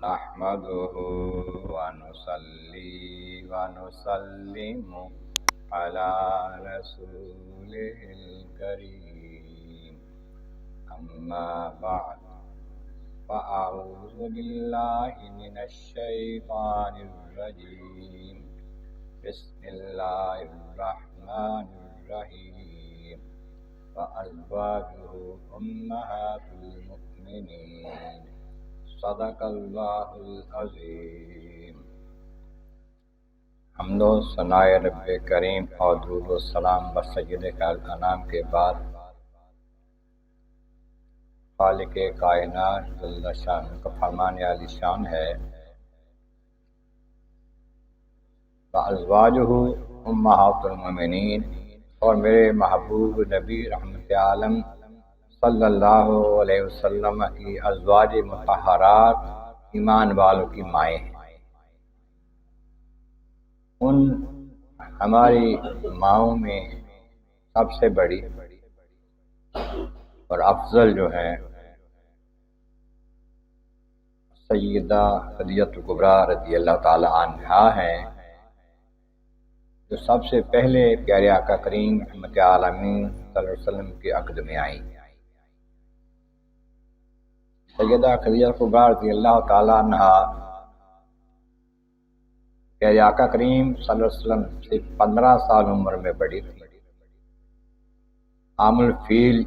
نحمده ونصلي ونسلم على رسوله الكريم أما بعد فأعوذ بالله من الشيطان الرجيم بسم الله الرحمن الرحيم وأزواجه أمهات المؤمنين صدق اللہ العظیم۔ حمد و ثناء رب کریم اور درود و سلام بر سید خیر انام کے بعد خالق کائنات جل شانہ کا فرمان عالی شان ہے، وازواجہ امہات المؤمنین، اور میرے محبوب نبی رحمت عالم صلی اللہ علیہ وسلم کی ازواج مطہرات ایمان والوں کی مائیں ہیں۔ ان ہماری ماؤں میں سب سے بڑی اور افضل جو ہیں سیدہ خدیجہ کبریٰ رضی اللہ تعالی عنہا ہیں، جو سب سے پہلے پیارے آقا کریم رحمت عالمین صلی اللہ علیہ وسلم کے عقد میں آئیں۔ سیدہ خدیجہ کبریٰ رضی اللہ تعالی عنہا پیارے آقا کریم صلی اللہ علیہ وسلم سے 15 سال عمر میں بڑی تھی۔ عام الفیل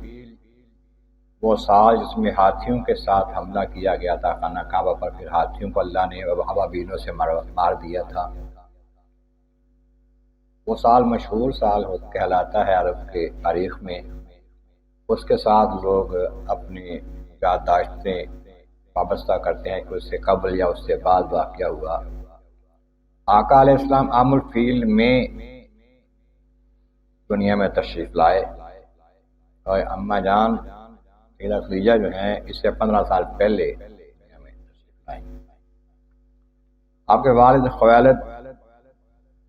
وہ سال جس میں ہاتھیوں کے ساتھ حملہ کیا گیا تھا خانہ کعبہ پر، پھر ہاتھیوں کو اللہ نے ابابیلوں سے مار دیا تھا، وہ سال مشہور سال کہلاتا ہے عرب کے تاریخ میں۔ اس کے ساتھ لوگ اپنی یادداشتیں وابستہ کرتے ہیں کہ اس سے قبل یا اس سے بعد واقعہ ہوا۔ آقا علیہ السلام عام الفیل میں دنیا میں تشریف لائے، اور اماں جان سیدہ خدیجہ جو ہیں اس سے 15 سال پہلے دنیا میں تشریف لائیں۔ آپ کے والد خویلد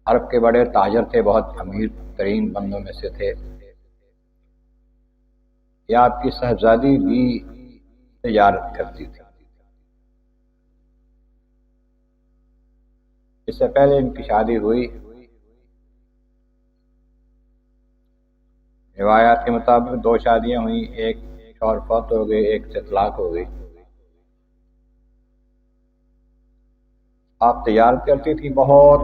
عرب کے بڑے تاجر تھے، بہت امیر ترین بندوں میں سے تھے۔ یہ آپ کی صاحبزادی بھی تجارت کرتی تھی۔ اس سے پہلے ان کی شادی ہوئی، روایات کے مطابق 2 شادیاں ہوئیں، ایک شوہر فوت ہو گئے، ایک سے طلاق ہو گئی۔ آپ تجارت کرتی تھی، بہت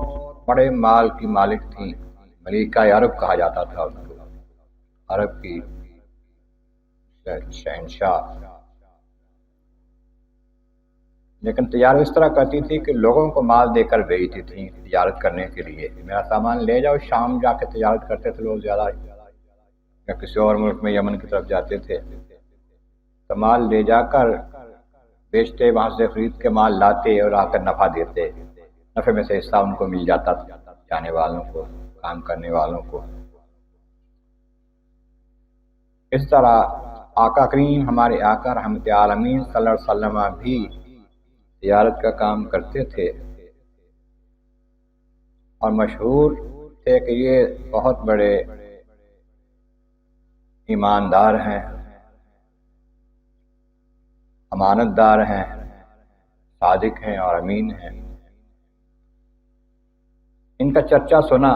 بڑے مال کی مالک تھیں، ملیکہ عرب کہا جاتا تھا ان کو، عرب کی شہنشاہ۔ لیکن تجارت اس طرح کرتی تھی کہ لوگوں کو مال دے کر بھیجتی تھیں تجارت کرنے کے لیے، میرا سامان لے جاؤ۔ شام جا کے تجارت کرتے تھے لوگ زیادہ، یا کسی اور ملک میں یمن کی طرف جاتے تھے تو مال لے جا کر بیچتے، وہاں سے خرید کے مال لاتے اور آ کر نفع دیتے، نفع میں سے حصہ ان کو مل جاتا تھا، جانے والوں کو، کام کرنے والوں کو۔ اس طرح آقا کریم ہمارے آقا رحمت عالمین صلی اللہ علیہ وسلم بھی تجارت کا کام کرتے تھے، اور مشہور تھے کہ یہ بہت بڑے ایماندار ہیں، امانت دار ہیں، صادق ہیں اور امین ہیں۔ ان کا چرچا سنا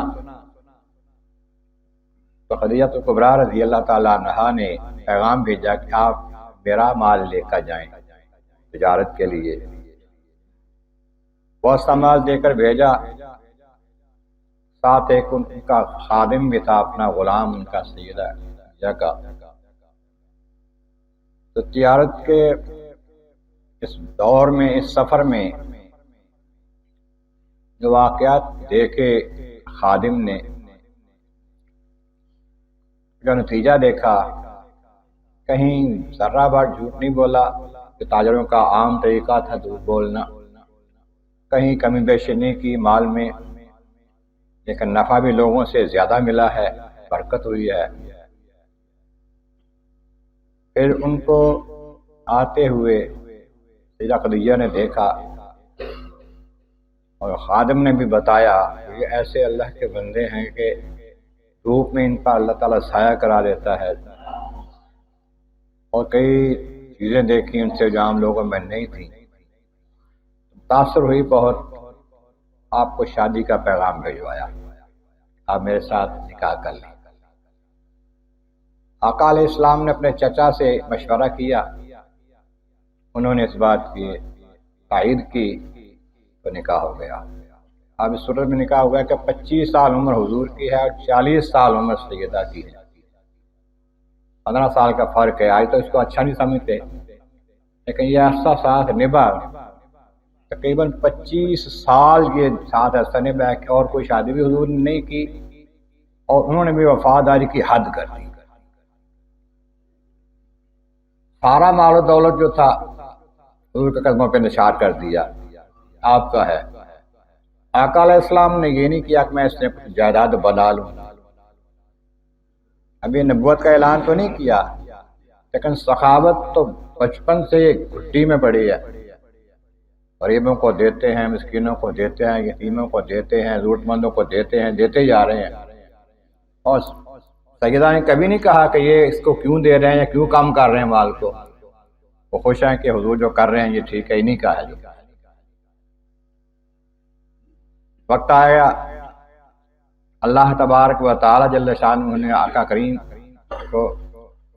تو خدیجہ کبریٰ رضی اللہ تعالیٰ عنہا نے پیغام بھیجا کہ آپ میرا مال لے کر جائیں تجارت کے لیے۔ بہت سا مال دے کر بھیجا، ساتھ ایک ان کا خادم بھی تھا، اپنا غلام ان کا سیدہ خدیجہ کا۔ تو تجارت کے اس دور میں، اس سفر میں جو واقعات دیکھے خادم نے، جو نتیجہ دیکھا، کہیں ذرہ بار جھوٹ نہیں بولا، کہ تاجروں کا عام طریقہ تھا جھوٹ بولنا، کہیں کمی بیشی نہیں کی مال میں، لیکن نفع بھی لوگوں سے زیادہ ملا ہے، برکت ہوئی ہے۔ پھر ان کو آتے ہوئے سیدہ خدیجہ نے دیکھا، اور خادم نے بھی بتایا کہ یہ ایسے اللہ کے بندے ہیں کہ دھوپ میں ان پر اللہ تعالیٰ سایہ کرا دیتا ہے، اور کئی چیزیں دیکھی ان سے جو عام لوگوں میں نہیں تھیں۔ متاثر ہوئی بہت، آپ کو شادی کا پیغام بھجوایا، آپ میرے ساتھ نکاح کر لیں۔ آقا علیہ السلام نے اپنے چچا سے مشورہ کیا، انہوں نے اس بات کی تائید کی تو نکاح ہو گیا۔ اب اس صورت میں نکاح ہو گیا کہ 25 سال عمر حضور کی ہے اور 40 سال عمر سیدہ کی ہے، 15 سال کا فرق ہے۔ آج تو اس کو اچھا نہیں سمجھتے، لیکن یہ عرصہ ساتھ نبھا، تقریباً 25 سال یہ ساتھ عرصہ نبھا کہ اور کوئی شادی بھی حضور نے نہیں کی، اور انہوں نے بھی وفاداری کی حد کر دی۔ سارا مال و دولت جو تھا حضور کے قدموں پہ نثار کر دیا، آپ کا ہے۔ آقا علیہ السلام نے یہ نہیں کیا کہ میں اس نے کچھ جائیداد بنا لوں، ابھی نبوت کا اعلان تو نہیں کیا، لیکن سخاوت تو بچپن سے گھٹی میں پڑی ہے۔ غریبوں کو دیتے ہیں، مسکینوں کو دیتے ہیں، یتیموں کو دیتے ہیں، ضرورت مندوں کو دیتے ہیں، دیتے جا رہے ہیں۔ اور سیدہ نے کبھی نہیں کہا کہ یہ اس کو کیوں دے رہے ہیں یا کیوں کام کر رہے ہیں مال کو، وہ خوش ہیں کہ حضور جو کر رہے ہیں یہ ٹھیک ہے، ہی نہیں کہا ہے۔ وقت آیا، اللہ تبارک و تعالی جل شانہ نے آقا کریم کو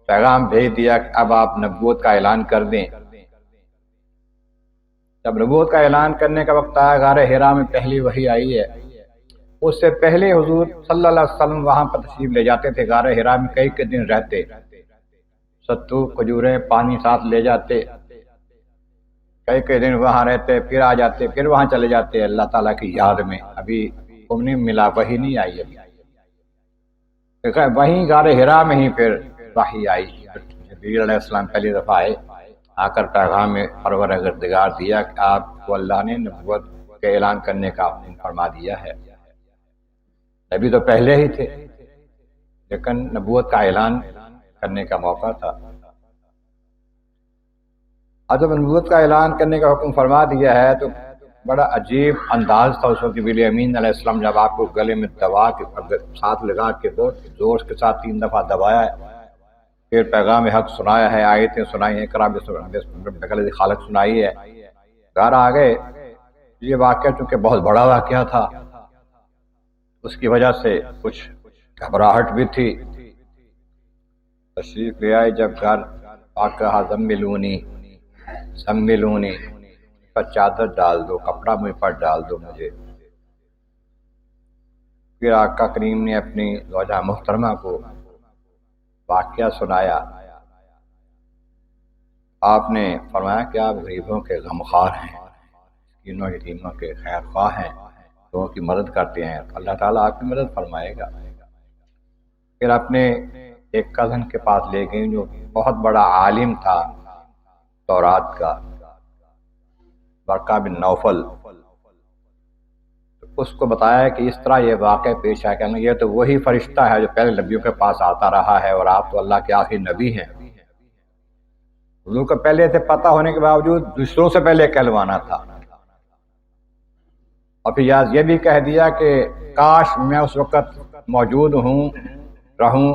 پیغام بھیج دیا کہ اب آپ نبوت کا اعلان کر دیں۔ جب نبوت کا اعلان کرنے کا وقت آیا، غار حرا میں پہلی وحی آئی ہے۔ اس سے پہلے حضور صلی اللہ علیہ وسلم وہاں پر تشریف لے جاتے تھے، غار حرا میں کئی دن رہتے، ستو کھجوریں پانی ساتھ لے جاتے، کئی دن وہاں رہتے، پھر آ جاتے، پھر وہاں چلے جاتے اللہ تعالیٰ کی یاد میں۔ ابھی حکم نہیں ملا، وحی نہیں آئی ابھی، وہیں غار حرا میں ہی پھر وحی آئی۔ جبریل علیہ السلام پہلی دفعہ آئے، آ کر پیغام میں پروردگار دیا کہ آپ کو اللہ نے نبوت کے اعلان کرنے کا فرما دیا ہے۔ نبی تو پہلے ہی تھے، لیکن نبوت کا اعلان کرنے کا موقع تھا۔ اب جب نبوت کا اعلان کرنے کا حکم فرما دیا ہے تو بڑا عجیب انداز تھا اس وقت۔ جبریل امین علیہ السلام جب آپ کو گلے میں دبا کے ساتھ لگا کے بہت زور کے ساتھ 3 دفعہ دبایا ہے، پھر پیغام حق سنایا ہے، آیتیں سنائی ہیں، اقرا باسم ربک الذی خلق سنائی ہے، گھر آ گئے۔ یہ واقعہ چونکہ بہت بڑا واقعہ تھا، اس کی وجہ سے کچھ گھبراہٹ بھی تھی۔ تشریف لے آئے جب گھر، آقا زملونی سملونی، پر چادر ڈال دو، کپڑا مجھ پر ڈال دو مجھے۔ پھر آقا کریم نے اپنی زوجہ محترمہ کو واقعہ سنایا۔ آپ نے فرمایا کہ آپ غریبوں کے غمخوار ہیں، مسکینوں یتیموں کے خیر خواہ ہیں، لوگوں کی مدد کرتے ہیں، اللہ تعالیٰ آپ کی مدد فرمائے گا۔ پھر اپنے ایک کزن کے پاس لے گئیں جو بہت بڑا عالم تھا تورات کا، ورقہ بن نوفل۔ اس کو بتایا کہ اس طرح یہ واقعہ پیش آیا کہ یہ تو وہی فرشتہ ہے جو پہلے نبیوں کے پاس آتا رہا ہے، اور آپ تو اللہ کے آخری نبی ہیں۔ حضور کو پہلے سے پتہ ہونے کے باوجود دوسروں سے پہلے کہلوانا تھا، اور پھر یہ بھی کہہ دیا کہ کاش میں اس وقت موجود رہوں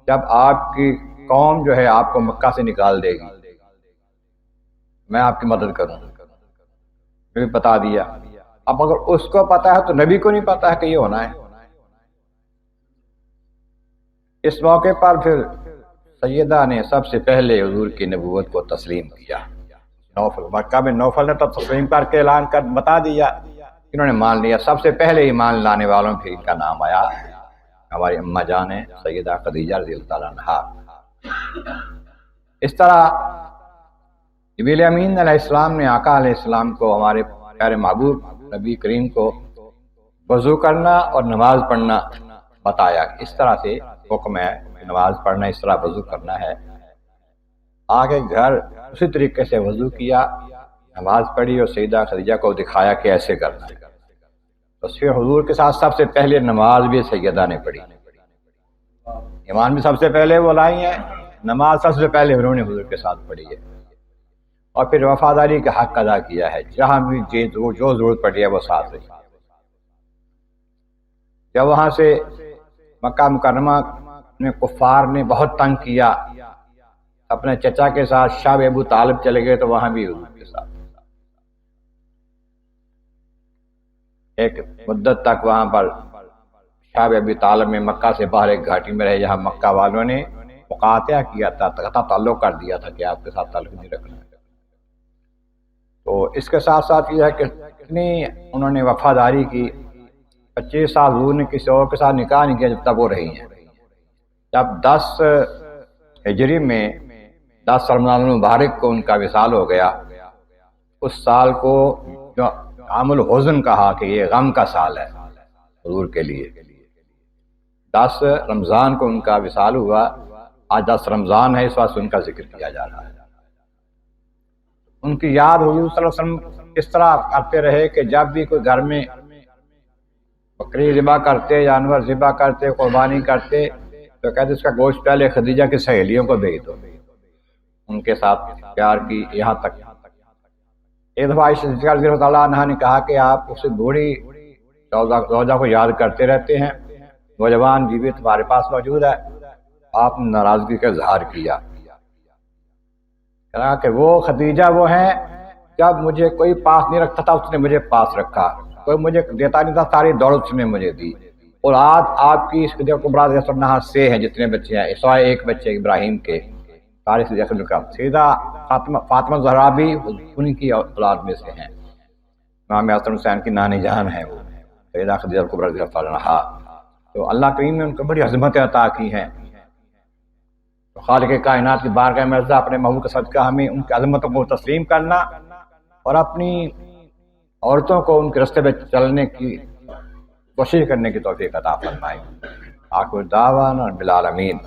جب آپ کی قوم جو ہے آپ کو مکہ سے نکال دے گی، میں آپ کی مدد کروں۔ میں بھی بتا دیا۔ اب اگر اس کو پتا ہے تو نبی کو نہیں پتا ہے کہ یہ ہونا ہے۔ اس موقع پر پھر سیدہ نے سب سے پہلے حضور کی نبوت کو تسلیم کیا۔ نوفل، ورقہ بن نوفل نے تو تسلیم کر کے اعلان کر بتا دیا، انہوں نے مان لیا۔ سب سے پہلے ایمان لانے والوں پھر ان کا نام آیا، ہماری اماں جان ہے سیدہ خدیجہ رضی اللہ عنہا۔ اس طرح جبریل امین علیہ السلام نے آقا علیہ السلام کو، ہمارے پیارے محبوب نبی کریم کو وضو کرنا اور نماز پڑھنا بتایا۔ اس طرح سے حکم ہے کہ نماز پڑھنا، اس طرح وضو کرنا ہے۔ آگے گھر اسی طریقے سے وضو کیا، نماز پڑھی اور سیدہ خدیجہ کو دکھایا کہ ایسے کرنا ہے۔ تو پھر حضور کے ساتھ سب سے پہلے نماز بھی سیدہ نے پڑھی، ایمان بھی سب سے پہلے وہ لائی ہیں، نماز سب سے پہلے انہوں نے حضور کے ساتھ پڑھی ہے، اور پھر وفاداری کا حق ادا کیا ہے، جہاں بھی جو ضرورت پڑی ہے وہ ساتھ رہی۔ جب وہاں سے مکہ مکرمہ میں کفار نے بہت تنگ کیا، اپنے چچا کے ساتھ شاہ ابو طالب چلے گئے تو وہاں بھی حضور کے ساتھ۔ ایک مدت تک وہاں پر شعب ابی طالب میں مکہ سے باہر ایک گھاٹی میں رہے، جہاں مکہ والوں نے مقاطعہ کیا تھا، قطع تعلق کر دیا تھا کہ آپ کے ساتھ تعلق نہیں رکھنا۔ تو اس کے ساتھ ساتھ یہ ہے کہ اتنی انہوں نے وفاداری کی، 25 سال حضور نے کسی اور کے ساتھ نکاح نہیں کیا جب تک وہ رہی ہیں۔ جب 10 ہجری میں 10 رمضان المبارک کو ان کا وصال ہو گیا، اس سال کو جو عام الحزن کہا کہ یہ غم کا سال ہے حضور کے لیے۔ 10 رمضان کو ان کا وصال ہوا، آج 10 رمضان ہے، اس وقت ان کا ذکر کیا جا رہا ہے۔ ان کی یاد حضور صلی اللہ علیہ وسلم اس طرح کرتے رہے کہ جب بھی کوئی گھر میں بکری ذبح کرتے، جانور ذبح کرتے، قربانی کرتے، تو کہتے اس کا گوشت پہلے خدیجہ کی سہیلیوں کو بھیج دو، ان کے ساتھ پیار کی۔ یہاں تک ایک دفعہ عائشہ صدیقہ رضی اللہ تعالیٰ عنہا نے کہا کہ آپ اس بوڑھی زوجہ کو یاد کرتے رہتے ہیں، نوجوان بیوی تمہارے پاس موجود ہے، آپ نے ناراضگی کا اظہار کیا۔ کہا کہ وہ خدیجہ وہ ہیں جب مجھے کوئی پاس نہیں رکھتا تھا اس نے مجھے پاس رکھا، کوئی مجھے دیتا نہیں تھا ساری دولت اس نے مجھے دی، اور آج آپ کی خدیجہ کبریٰ رضی اللہ عنہا سے ہیں جتنے بچے ہیں، سوائے ایک بچے ابراہیم کے، سارے خدیجہ کا سیدھا فاطمہ زہرا بھی انہیں کی اولاد میں سے ہیں، امام حسن حسین کی نانی جان ہے وہ سیدہ خدیجہ کبریٰ رضی اللہ عنہا۔ تو اللہ کریم نے ان کو بڑی عظمتیں عطا کی ہیں۔ خالق کائنات کی بارگاہ میں عرض اپنے محبوب کا صدقہ ہمیں ان کی عظمتوں کو تسلیم کرنا اور اپنی عورتوں کو ان کے راستے پہ چلنے کی کوشش کرنے کی توفیق عطا فرمائے۔ آخر دعوانا رب العالمین۔